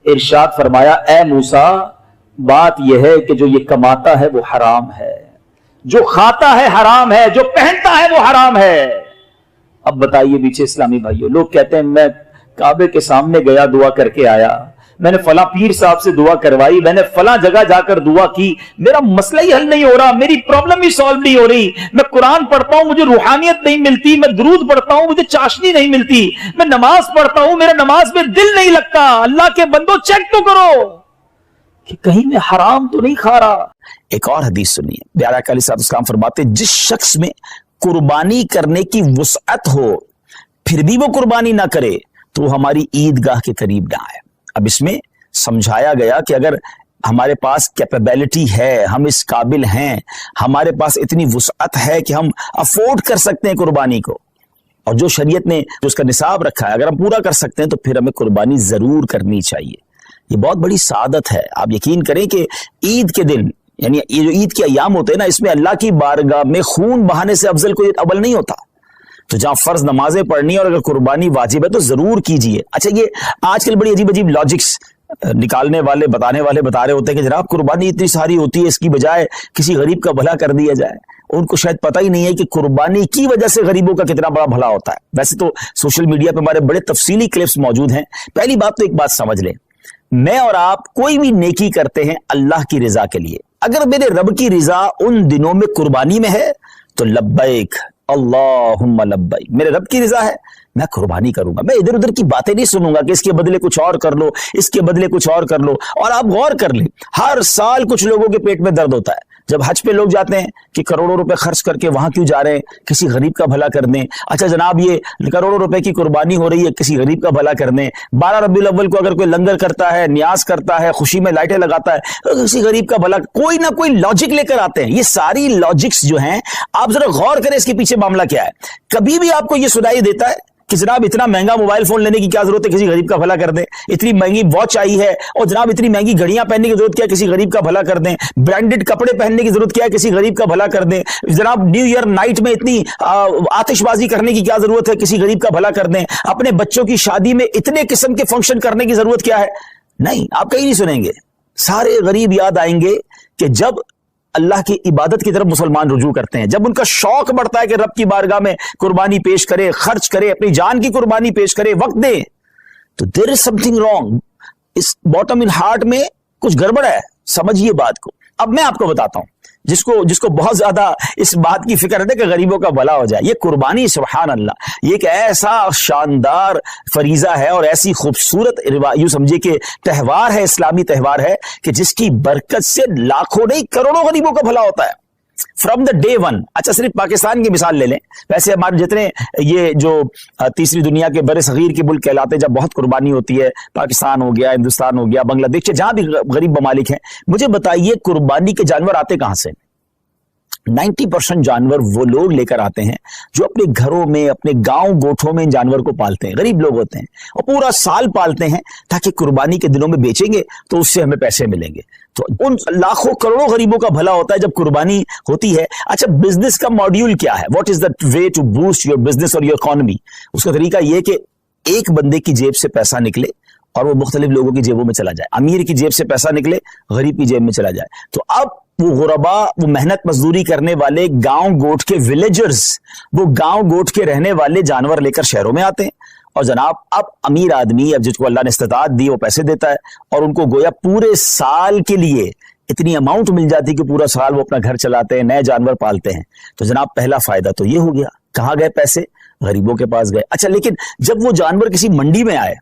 इरशाद फरमाया, ए मूसा, बात यह है कि जो ये कमाता है वो हराम है, जो खाता है हराम है, जो पहनता है वो हराम है। अब बताइए पीछे इस्लामी भाइयों, लोग कहते हैं मैं काबे के सामने गया, दुआ करके आया, मैंने फला पीर साहब से दुआ करवाई, मैंने फला जगह जाकर दुआ की, मेरा मसला ही हल नहीं हो रहा, मेरी प्रॉब्लम ही सॉल्व नहीं हो रही, मैं कुरान पढ़ता हूं मुझे रूहानियत नहीं मिलती, मैं दुरूद पढ़ता हूं मुझे चाशनी नहीं मिलती, मैं नमाज पढ़ता हूं मेरा नमाज में दिल नहीं लगता। अल्लाह के बंदो चेक तो करो कि कहीं मैं हराम तो नहीं खा रहा। एक और हदीस सुनिए, प्यारे आका अलैहिस्सलाम फरमाते, जिस शख्स में कुर्बानी करने की वुसअत हो फिर भी वो कुर्बानी ना करे तो हमारी ईदगाह के करीब ना आए। अब इसमें समझाया गया कि अगर हमारे पास कैपेबिलिटी है, हम इस काबिल हैं, हमारे पास इतनी वुसअत है कि हम अफोर्ड कर सकते हैं कुर्बानी को, और जो शरीयत ने जो उसका निसाब रखा है अगर हम पूरा कर सकते हैं तो फिर हमें कुर्बानी जरूर करनी चाहिए। ये बहुत बड़ी सादत है। आप यकीन करें कि ईद के दिन, यानी ये जो ईद के अयाम होते हैं ना, इसमें अल्लाह की बारगाह में खून बहाने से अफजल कोई अमल नहीं होता। तो जहां फर्ज नमाजें पढ़नी है और अगर कुर्बानी वाजिब है तो जरूर कीजिए। अच्छा, ये आजकल बड़ी अजीब अजीब लॉजिक्स निकालने वाले बताने वाले बता रहे होते हैं कि जनाब कुर्बानी इतनी सारी होती है, इसकी बजाय किसी गरीब का भला कर दिया जाए। उनको शायद पता ही नहीं है कि कुर्बानी की वजह से गरीबों का कितना बड़ा भला होता है। वैसे तो सोशल मीडिया पे हमारे बड़े तफसीली क्लिप्स मौजूद हैं। पहली बात तो एक बात समझ लें, मैं और आप कोई भी नेकी करते हैं अल्लाह की रिजा के लिए। अगर मेरे रब की रिजा उन दिनों में कुर्बानी में है तो लब्बैक अल्लाहुम्मा लब्बैक, मेरे रब की रिजा है, मैं कुर्बानी करूंगा। मैं इधर उधर की बातें नहीं सुनूंगा कि इसके बदले कुछ और कर लो, इसके बदले कुछ और कर लो। और आप गौर कर लें, हर साल कुछ लोगों के पेट में दर्द होता है जब हज पे लोग जाते हैं कि करोड़ों रुपए खर्च करके वहां क्यों जा रहे हैं, किसी गरीब का भला कर दें। अच्छा जनाब, ये करोड़ों रुपए की कुर्बानी हो रही है, किसी गरीब का भला कर दें। 12 रबीउल अव्वल को अगर कोई लंगर करता है, न्याज करता है, खुशी में लाइटें लगाता है, तो किसी गरीब का भला, कोई ना कोई लॉजिक लेकर आते हैं। ये सारी लॉजिक्स जो हैं, आप जरा गौर करें इसके पीछे मामला क्या है। कभी भी आपको ये सुनाई देता है कि जनाब इतना महंगा मोबाइल फोन लेने की क्या जरूरत है, किसी गरीब का भला कर दें। इतनी महंगी वॉच आई है और जनाब इतनी महंगी घड़ियां पहनने की जरूरत क्या है, किसी गरीब का भला कर दें। ब्रांडेड कपड़े पहनने की जरूरत क्या है, किसी गरीब का भला कर दें। जनाब न्यू ईयर नाइट में इतनी आतिशबाजी करने की क्या जरूरत है, किसी गरीब का भला कर दें। अपने बच्चों की शादी में इतने किस्म के फंक्शन करने की जरूरत क्या है। नहीं, आप कहीं नहीं सुनेंगे। सारे गरीब याद आएंगे कि जब अल्लाह की इबादत की तरफ मुसलमान रुजू करते हैं, जब उनका शौक बढ़ता है कि रब की बारगाह में कुर्बानी पेश करे, खर्च करे, अपनी जान की कुर्बानी पेश करे, वक्त दे, तो देयर इज समथिंग रॉन्ग। इस बॉटम इन हार्ट में कुछ गड़बड़ है, समझिए बात को। अब मैं आपको बताता हूं, जिसको बहुत ज्यादा इस बात की फिक्र है कि गरीबों का भला हो जाए। ये कुर्बानी, सुभान अल्लाह, ये एक ऐसा शानदार फरीजा है और ऐसी खूबसूरत यूं समझिए कि त्यौहार है, इस्लामी त्यौहार है कि जिसकी बरकत से लाखों नहीं करोड़ों गरीबों का भला होता है फ्रॉम द डे वन। अच्छा, सिर्फ पाकिस्तान की मिसाल ले लें, वैसे हमारे जितने ये जो तीसरी दुनिया के बड़े सगीर के मुल्क कहलाते हैं, जब बहुत कुर्बानी होती है, पाकिस्तान हो गया, हिंदुस्तान हो गया, बांग्लादेश, जहां भी गरीब ममालिक हैं, मुझे बताइए कुर्बानी के जानवर आते कहां से। 90% जानवर वो लोग लेकर आते हैं जो अपने घरों में, अपने गांव गोठों में इन जानवर को पालते हैं। गरीब लोग होते हैं और पूरा साल पालते हैं ताकि कुर्बानी के दिनों में बेचेंगे तो उससे हमें पैसे मिलेंगे। तो उन लाखों करोड़ों गरीबों का भला होता है जब कुर्बानी होती है। अच्छा, बिजनेस का मॉड्यूल क्या है, what is the way to boost your business और योर इकोनॉमी। उसका तरीका यह कि एक बंदे की जेब से पैसा निकले और वो मुख्तलिफ लोगों की जेबों में चला जाए। अमीर की जेब से पैसा निकले, गरीब की जेब में चला जाए। तो अब वो गुरबा, वो मेहनत मजदूरी करने वाले गांव गोठ के विलेजर्स, वो गांव गोठ के रहने वाले जानवर लेकर शहरों में आते हैं और जनाब अब अमीर आदमी, अब जिसको अल्लाह ने इस्तिताअत दी, वो पैसे देता है और उनको गोया पूरे साल के लिए इतनी अमाउंट मिल जाती है कि पूरा साल वो अपना घर चलाते हैं, नए जानवर पालते हैं। तो जनाब पहला फायदा तो ये हो गया। कहाँ गए पैसे? गरीबों के पास गए। अच्छा, लेकिन जब वो जानवर किसी मंडी में आए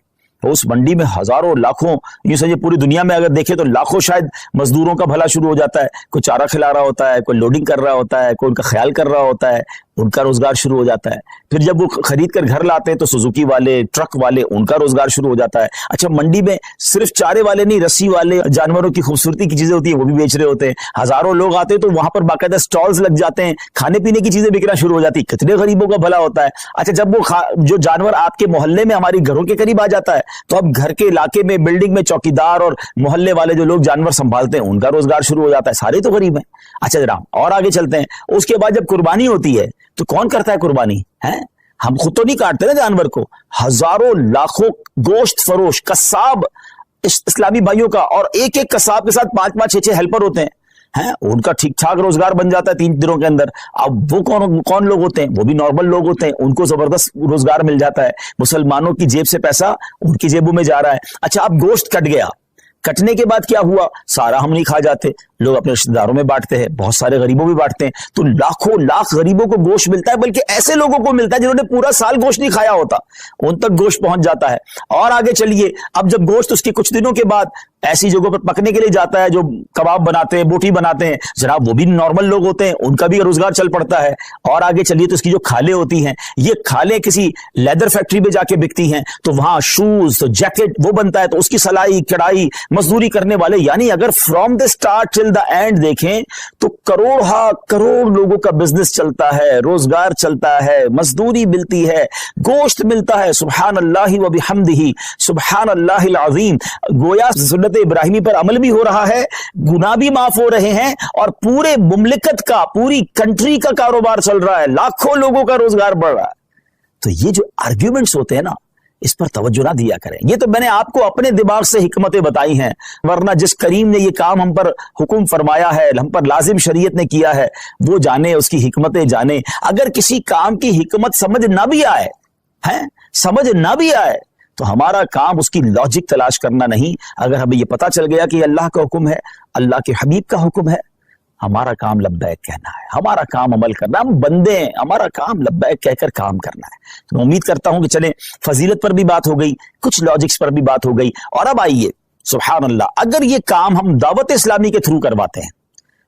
तो उस मंडी में हजारों लाखों, यूं समझिए पूरी दुनिया में अगर देखें तो लाखों शायद मजदूरों का भला शुरू हो जाता है। कोई चारा खिला रहा होता है, कोई लोडिंग कर रहा होता है, कोई उनका ख्याल कर रहा होता है, उनका रोजगार शुरू हो जाता है। फिर जब वो खरीद कर घर लाते हैं तो सुजुकी वाले, ट्रक वाले, उनका रोजगार शुरू हो जाता है। अच्छा, मंडी में सिर्फ चारे वाले नहीं, रस्सी वाले, जानवरों की खूबसूरती की चीजें होती है वो भी बेच रहे होते हैं। हजारों लोग आते हैं तो वहां पर बाकायदा स्टॉल्स लग जाते हैं, खाने पीने की चीजें बिकना शुरू हो जाती है। कितने गरीबों का भला होता है। अच्छा, जब वो जो जानवर आपके मोहल्ले में, हमारी घरों के करीब आ जाता है तो अब घर के इलाके में, बिल्डिंग में चौकीदार और मोहल्ले वाले जो लोग जानवर संभालते हैं उनका रोजगार शुरू हो जाता है। सारे तो गरीब हैं। अच्छा जनाब, और आगे चलते हैं। उसके बाद जब कुर्बानी होती है तो कौन करता है कुर्बानी? है हम खुद तो नहीं काटते ना जानवर को, हजारों लाखों गोश्त फरोश कसाब اسلامی بھائیوں کا, اور ایک ایک کساب کے ساتھ 5-5 6-6 ہیلپر ہوتے ہیں, ان کا ٹھیک ٹھاک روزگار بن جاتا ہے 3 دنوں کے اندر. اب وہ کون لوگ ہوتے ہیں؟ وہ بھی نارمل لوگ ہوتے ہیں, ان کو زبردست روزگار مل جاتا ہے. مسلمانوں کی جیب سے پیسہ ان کی جیبوں میں جا رہا ہے. اچھا اب گوشت کٹ گیا, کٹنے کے بعد کیا ہوا؟ سارا ہم نہیں کھا جاتے, لوگ اپنے رشتہ داروں میں بانٹتے ہیں, بہت سارے غریبوں بھی بانٹتے ہیں. تو لاکھوں لاکھ غریبوں کو گوشت ملتا ہے, بلکہ ایسے لوگوں کو ملتا ہے جنہوں نے پورا سال گوشت نہیں کھایا ہوتا, ان تک گوشت پہنچ جاتا ہے. اور آگے چلیے, اب جب گوشت اس کے کچھ دنوں کے بعد ایسی جگہوں پر پکنے کے لیے جاتا ہے جو کباب بناتے ہیں, بوٹی بناتے ہیں, جناب وہ بھی نارمل لوگ ہوتے ہیں, ان کا بھی روزگار چل پڑتا ہے. اور آگے چلیے تو اس کی جو کھالیں ہوتی ہیں, یہ کھالیں کسی لیدر فیکٹری میں جا کے بکتی ہیں, تو وہاں شوز جیکٹ وہ بنتا ہے, تو اس کی سلائی کڑھائی مزدوری کرنے والے, یعنی اگر from the start till the and دیکھیں تو کروڑ لوگوں کا بزنس چلتا ہے, روزگار چلتا ہے, مزدوری ملتی ہے, گوشت ملتا ہے. سبحان اللہ و بحمدہ, سبحان اللہ العظیم. گویا سنت ابراہیمی پر عمل بھی ہو رہا ہے, گناہ بھی معاف ہو رہے ہیں, اور پورے مملکت کا, پوری کنٹری کا کاروبار چل رہا ہے, لاکھوں لوگوں کا روزگار بڑھ رہا ہے. تو یہ جو آرگیومنٹس ہوتے ہیں نا, اس پر توجہ نہ دیا کریں. یہ تو میں نے آپ کو اپنے دماغ سے حکمتیں بتائی ہیں, ورنہ جس کریم نے یہ کام ہم پر حکم فرمایا ہے, ہم پر لازم شریعت نے کیا ہے, وہ جانے, اس کی حکمتیں جانے. اگر کسی کام کی حکمت سمجھ نہ بھی آئے, تو ہمارا کام اس کی لاجک تلاش کرنا نہیں. اگر ہمیں یہ پتا چل گیا کہ یہ اللہ کا حکم ہے, اللہ کے حبیب کا حکم ہے, ہمارا کام لبیک کہنا ہے, ہمارا کام عمل کرنا. ہم بندے ہیں, ہمارا کام لبیک کہہ کر کام کرنا ہے. تو میں امید کرتا ہوں کہ چلیں, فضیلت پر بھی بات ہو گئی, کچھ لاجکس پر بھی بات ہو گئی. اور اب آئیے, سبحان اللہ, اگر یہ کام ہم دعوت اسلامی کے تھرو کرواتے ہیں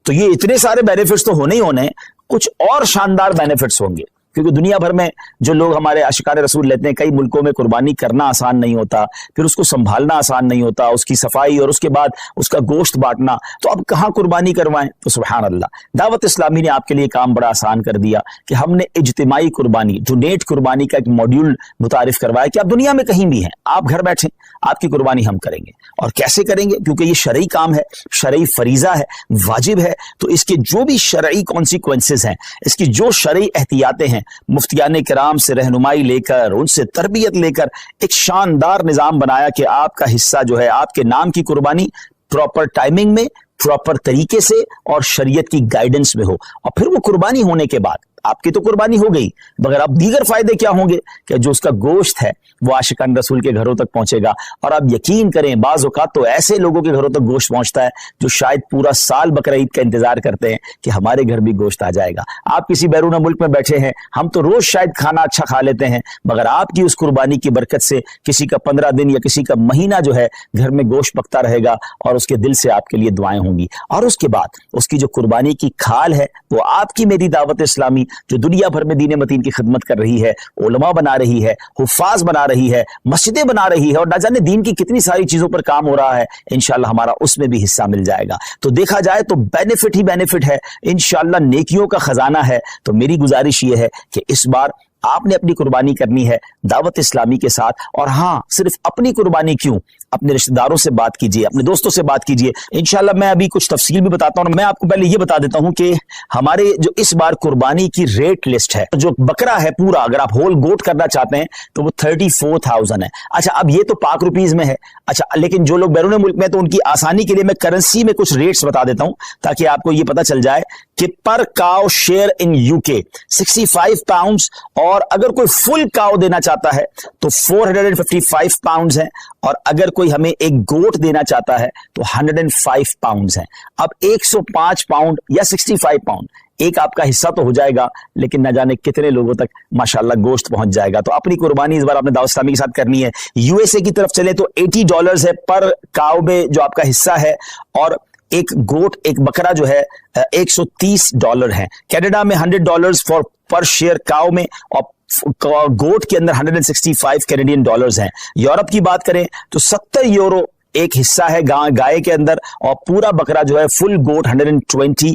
تو یہ اتنے سارے بینیفٹس تو ہونے ہی ہونے, کچھ اور شاندار بینیفٹس ہوں گے. کیونکہ دنیا بھر میں جو لوگ ہمارے عاشقان رسول لیتے ہیں, کئی ملکوں میں قربانی کرنا آسان نہیں ہوتا, پھر اس کو سنبھالنا آسان نہیں ہوتا, اس کی صفائی اور اس کے بعد اس کا گوشت بانٹنا. تو اب کہاں قربانی کروائیں؟ تو سبحان اللہ, دعوت اسلامی نے آپ کے لیے کام بڑا آسان کر دیا کہ ہم نے اجتماعی قربانی, ڈونیٹ قربانی کا ایک ماڈیول متعارف کروایا کہ آپ دنیا میں کہیں بھی ہیں, آپ گھر بیٹھیں, آپ کی قربانی ہم کریں گے. اور کیسے کریں گے؟ کیونکہ یہ شرعی کام ہے, شرعی فریضہ ہے, واجب ہے. تو اس کے جو بھی شرعی کانسیکوینسز ہیں, اس کی جو شرعی احتیاطیں ہیں, مفتیان کرام سے رہنمائی لے کر, ان سے تربیت لے کر ایک شاندار نظام بنایا کہ آپ کا حصہ جو ہے, آپ کے نام کی قربانی پراپر ٹائمنگ میں, پراپر طریقے سے اور شریعت کی گائیڈنس میں ہو. اور پھر وہ قربانی ہونے کے بعد آپ کی تو قربانی ہو گئی, مگر اب دیگر فائدے کیا ہوں گے کہ جو اس کا گوشت ہے وہ عاشقان رسول کے گھروں تک پہنچے گا. اور آپ یقین کریں, بعض اوقات تو ایسے لوگوں کے گھروں تک گوشت پہنچتا ہے جو شاید پورا سال بقرہ عید کا انتظار کرتے ہیں کہ ہمارے گھر بھی گوشت آ جائے گا. آپ کسی بیرون ملک میں بیٹھے ہیں, ہم تو روز شاید کھانا اچھا کھا لیتے ہیں, مگر آپ کی اس قربانی کی برکت سے کسی کا 15 دن یا کسی کا مہینہ جو ہے گھر میں گوشت پکتا رہے گا, اور اس کے دل سے آپ کے لیے دعائیں ہوں گی. اور اس کے بعد اس کی جو قربانی کی کھال ہے, وہ آپ کی میری دعوت اسلامی جو دنیا بھر میں دین متین کی خدمت کر رہی ہے, علماء بنا رہی ہے, حفاظ بنا رہی ہے, مسجدیں بنا رہی ہے, اور نہ جانے دین کی کتنی ساری چیزوں پر کام ہو رہا ہے, انشاءاللہ ہمارا اس میں بھی حصہ مل جائے گا. تو دیکھا جائے تو بینیفٹ ہی بینیفٹ ہے, انشاءاللہ نیکیوں کا خزانہ ہے. تو میری گزارش یہ ہے کہ اس بار آپ نے اپنی قربانی کرنی ہے دعوت اسلامی کے ساتھ. اور ہاں, صرف اپنی قربانی کیوں, اپنے رشتہ داروں سے بات کیجئے, اپنے دوستوں سے بات کیجئے. انشاءاللہ میں ابھی کچھ تفصیل بھی بتاتا ہوں. میں آپ کو پہلے یہ بتا دیتا ہوں کہ ہمارے جو اس بار قربانی کی ریٹ لسٹ ہے, جو بکرا ہے پورا, اگر آپ ہول گوٹ کرنا چاہتے ہیں تو وہ 34,000 ہے. اچھا, اب یہ تو پاک روپیز میں ہے. اچھا, لیکن جو لوگ بیرون ملک میں, تو ان کی آسانی کے لیے میں کرنسی میں کچھ ریٹس بتا دیتا ہوں تاکہ آپ کو یہ پتا چل جائے کہ پر کاؤ شیئر ان UK 65 پاؤنڈز, اور اگر کوئی فل کاؤ دینا چاہتا ہے تو 455 پاؤنڈز ہیں, اور اگر کوئی ہمیں ایک گوٹ دینا چاہتا ہے تو 105 پاؤنڈز ہیں. اب 105 پاؤنڈ یا 65 پاؤنڈ ایک آپ کا حصہ تو ہو جائے گا, لیکن نہ جانے کتنے لوگوں تک ماشاءاللہ گوشت پہنچ جائے گا. تو اپنی قربانی اس بار آپ نے دعوت اسلامی کے ساتھ کرنی ہے. USA کی طرف چلے تو $80 ہے پر کاؤ میں جو آپ کا حصہ ہے, اور ایک گوٹ, ایک بکرا جو ہے $130 ہے. کینیڈا میں $100 پر شیئر کاؤ میں, اور گوٹ کے اندر 165 کینیڈین ڈالرز ہیں. یورپ کی بات کریں تو 70 یورو ایک حصہ ہے گائے کے اندر, اور پورا بکرا جو ہے فل گوٹ 120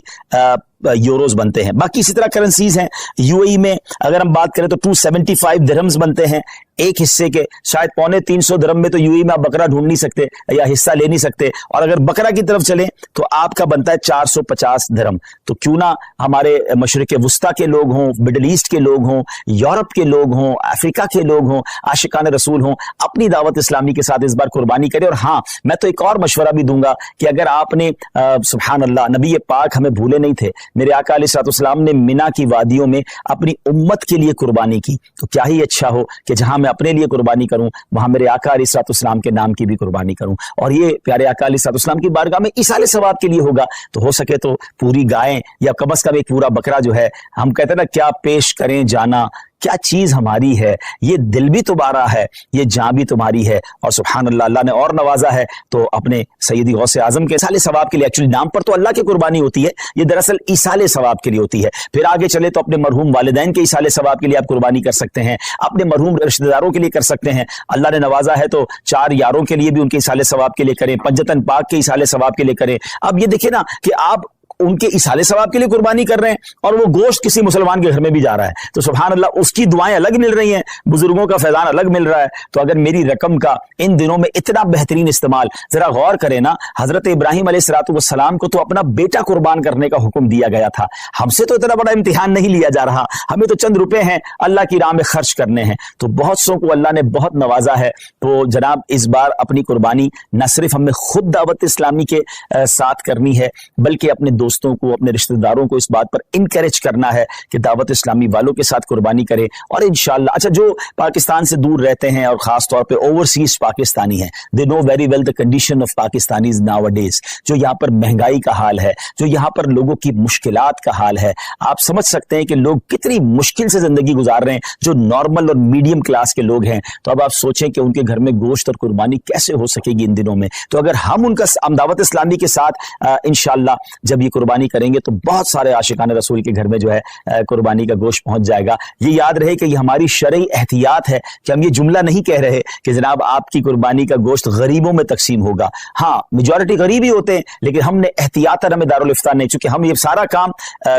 यूरोज बनते हैं। बाकी इसी तरह करेंसीज हैं। यूएई में अगर हम बात करें तो 275 दिरहम्स बनते हैं एक हिस्से के। शायद 350 दिरहम में तो यूएई में आप बकरा ढूंढ नहीं सकते या हिस्सा ले नहीं सकते, और अगर बकरा की तरफ चलें तो आपका बनता है 450 दिरहम। तो क्यों ना हमारे मशरिक वुस्ता के लोग हों, मिडल ईस्ट के लोग हों, यूरोप के लोग हों, अफ्रीका के लोग हों, आशिकान रसूल हों, अपनी दावत इस्लामी के साथ इस बार कुर्बानी करें। और हाँ, मैं तो एक और मशवरा भी दूंगा कि अगर आपने सुभान अल्लाह, नबी पाक हमें भूले नहीं थे, मेरे आका अलैहिस्सलाम ने मिना की वादियों में अपनी उम्मत के लिए कुर्बानी की, तो क्या ही अच्छा हो कि जहां मैं अपने लिए कुर्बानी करूं वहां मेरे आका अलैहिस्सलाम के नाम की भी कुर्बानी करूं, और ये प्यारे आका अलैहिस्सलाम की बारगाह में इसाले सवाब के लिए होगा। तो हो सके तो पूरी गायें या कम से कम एक पूरा बकरा जो है, हम कहते हैं ना क्या पेश करें जाना, क्या चीज हमारी है, ये दिल भी तुम्हारा है, ये जान भी तुम्हारी है। और सुभान अल्लाह, अल्लाह ने और नवाजा है तो अपने सैयदी गौसे आजम के इसाले सवाब के लिए। एक्चुअली नाम पर तो अल्लाह की कुर्बानी होती है, ये दरअसल इसाले सवाब के लिए होती है। फिर आगे चले तो अपने मरहूम वालिदैन के इसाले सवाब के लिए आप कुर्बानी कर सकते हैं, अपने मरहूम रिश्तेदारों के लिए कर सकते हैं। अल्लाह ने नवाजा है तो 4 यारों के लिए भी उनके इसाले सवाब के लिए करें, पंजतन पाक के इसाले सवाब के लिए करें। अब ये देखिए ना कि आप उनके इसाले सवाब के लिए कुर्बानी कर रहे हैं और वो गोश्त किसी मुसलमान के घर में भी जा रहा है, तो सुभान अल्लाह, उसकी दुआएं अलग मिल रही हैं, बुजुर्गों का फैजान अलग मिल रहा है। तो अगर मेरी रकम का इन दिनों में इतना बेहतरीन इस्तेमाल, जरा गौर करें ना, हजरत इब्राहिम अलैहिस्सलाम को तो अपना बेटा कुर्बान करने का हुक्म दिया गया था। हमसे तो इतना बड़ा इम्तिहान नहीं लिया जा रहा, हमें तो चंद रुपए हैं अल्लाह की राह में खर्च करने हैं। तो बहुत सौ को अल्लाह ने बहुत नवाजा है। तो जनाब, इस बार अपनी कुर्बानी न सिर्फ हमें खुद दावत इस्लामी के साथ करनी है, बल्कि अपने दोस्तों को, अपने रिश्तेदारों को इस बात पर इनकरेज करना है कि दावत इस्लामी वालों के साथ कुर्बानी करें। और इंशाअल्लाह, अच्छा, जो पाकिस्तान से दूर रहते हैं और खास तौर पे ओवरसीज पाकिस्तानी हैं, they know very well the condition of Pakistanis nowadays, जो यहाँ पर महंगाई का हाल है, जो यहाँ पर लोगों की मुश्किलात का हाल है। आप समझ सकते हैं कि लोग कितनी मुश्किल से जिंदगी गुजार रहे हैं, जो नॉर्मल और मीडियम क्लास के लोग हैं। तो अब आप सोचें कि उनके घर में गोश्त और कुर्बानी कैसे हो सकेगी इन दिनों में। तो अगर हम दावत इस्लामी के साथ इंशाअल्लाह जब ये कुर्बानी करेंगे तो बहुत सारे आशिकान रसूल के घर में जो है कुर्बानी का गोश्त पहुंच जाएगा। ये याद रहे कि ये हमारी शरई एहतियात है कि हम ये जुमला नहीं कह रहे कि जनाब आपकी कुर्बानी का गोश्त गरीबों में तकसीम होगा। हाँ, मेजॉरिटी गरीब ही होते हैं, लेकिन हमने एहतियातन हमें दारुल इफ्तार नहीं, चूंकि हम ये सारा काम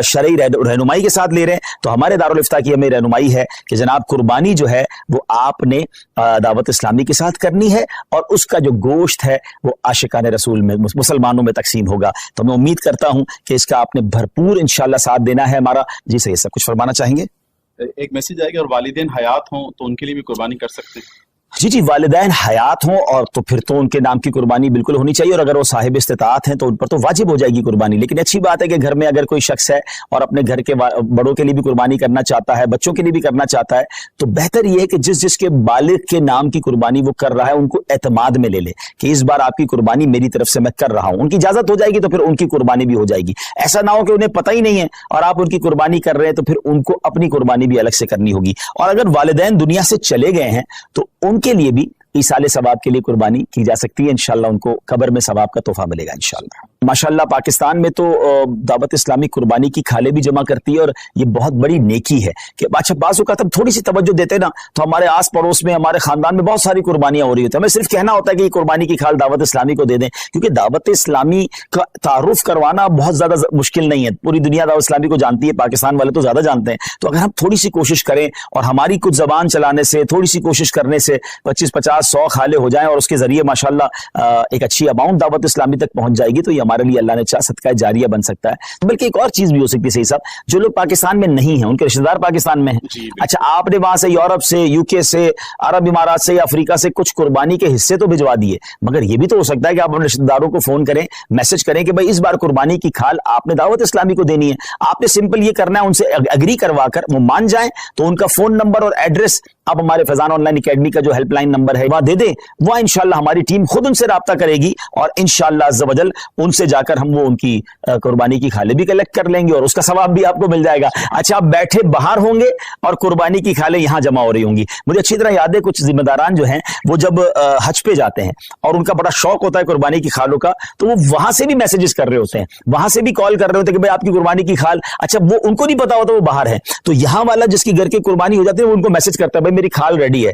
शरई रहनुमाई के साथ ले रहे हैं, तो हमारे दारुल इफ्तार की हमें रहनुमाई है कि जनाब कुर्बानी जो है वो आपने दावत इस्लामी के साथ करनी है और उसका जो गोश्त है वो आशिकान रसूल में, मुसलमानों में तकसीम होगा। तो मैं उम्मीद करता हूं कि इसका आपने भरपूर इंशाल्लाह साथ देना है हमारा। जी सही, सब कुछ फरमाना चाहेंगे? एक मैसेज आएगा, और वालिदैन हयात हों तो उनके लिए भी कुर्बानी कर सकते हैं? जी जी, वालिदैन हयात हों और तो फिर तो उनके नाम की कुर्बानी बिल्कुल होनी चाहिए, और अगर वो साहिब इस्तिताअत हैं तो उन पर तो वाजिब हो जाएगी कुर्बानी। लेकिन अच्छी बात है कि घर में अगर कोई शख्स है और अपने घर के बड़ों के लिए भी कुर्बानी करना चाहता है, बच्चों के लिए भी करना चाहता है, तो बेहतर यह है कि जिस जिसके बालिग के नाम की कुर्बानी वो कर रहा है उनको एतमाद में ले ले कि इस बार आपकी कुर्बानी मेरी तरफ से मैं कर रहा हूं। उनकी इजाजत हो जाएगी तो फिर उनकी कुर्बानी भी हो जाएगी। ऐसा ना हो कि उन्हें पता ही नहीं है और आप उनकी कुर्बानी कर रहे हैं, तो फिर उनको अपनी कुर्बानी भी अलग से करनी होगी। और अगर वालिदैन दुनिया से चले गए हैं तो उनके लिए भी ईसाले सवाब के लिए कुर्बानी की जा सकती है। इंशाल्लाह उनको कब्र में सवाब का तोहफा मिलेगा इंशाल्लाह। माशाल्लाह, पाकिस्तान में तो दावत इस्लामी कुर्बानी की खाले भी जमा करती है और ये बहुत बड़ी नेकी है कि अच्छा बाज़ औक़ात हम थोड़ी सी तवज्जो देते ना तो हमारे आस पड़ोस में, हमारे खानदान में बहुत सारी कुर्बानियां हो रही होती है। हमें सिर्फ कहना होता है कि ये कुर्बानी की खाल दावत इस्लामी को दे दें, क्योंकि दावत इस्लामी का तारुफ करवाना बहुत ज्यादा मुश्किल नहीं है। पूरी दुनिया दावत इस्लामी को जानती है, पाकिस्तान वाले तो ज्यादा जानते हैं। तो अगर हम थोड़ी सी कोशिश करें और हमारी कुछ जबान चलाने से, थोड़ी सी कोशिश करने से 25, 50, 100 खाले हो जाएं और उसके जरिए माशाल्लाह एक अच्छी अमाउंट दावत इस्लामी तक पहुंच जाएगी, तो ये हमारे लिए अल्लाह ने चाहा सदका जारिया बन सकता है। बल्कि एक और चीज भी हो सकती है सही साहब, जो लोग पाकिस्तान में नहीं है, उनके रिश्तेदार पाकिस्तान में हैं। अच्छा, आपने वहां से यूरोप से, यूके से, अरब इमारात से या अफ्रीका से कुछ कुर्बानी के हिस्से तो भिजवा दिए, मगर ये भी तो हो सकता है कि आप अपने रिश्तेदारों को फोन करें, मैसेज करें कि भाई इस बार कुर्बानी की खाल आपने दावत इस्लामी को देनी है। आपने सिंपल ये करना है, उनसे एग्री करवाकर वो मान जाए तो उनका फोन नंबर और एड्रेस आप हमारे फैजान ऑनलाइन एकेडमी का जो हेल्पलाइन नंबर है वहां दे दें। वह इंशाल्लाह हमारी टीम खुद उनसे राब्ता करेगी और इंशाल्लाह अज़्ज़ वजल उनसे जाकर हम वो उनकी कुर्बानी की खाले भी कलेक्ट कर लेंगे और उसका सवाब भी आपको मिल जाएगा। अच्छा, आप बैठे बाहर होंगे और कुर्बानी की खाले यहां जमा हो रही होंगी। मुझे अच्छी तरह याद है, कुछ जिम्मेदारान जो हैं वो जब हज पे जाते हैं और उनका बड़ा शौक होता है कुर्बानी की खालों का, तो वो वहां से भी मैसेजेस कर रहे होते हैं, वहां से भी कॉल कर रहे होते हैं कि भाई आपकी कुर्बानी की खाल। अच्छा, वो उनको नहीं पता होता वो बाहर है, तो यहां वाला जिसकी घर की कुर्बानी हो जाती है वो उनको मैसेज करता है भाई मेरी खाल रेडी है।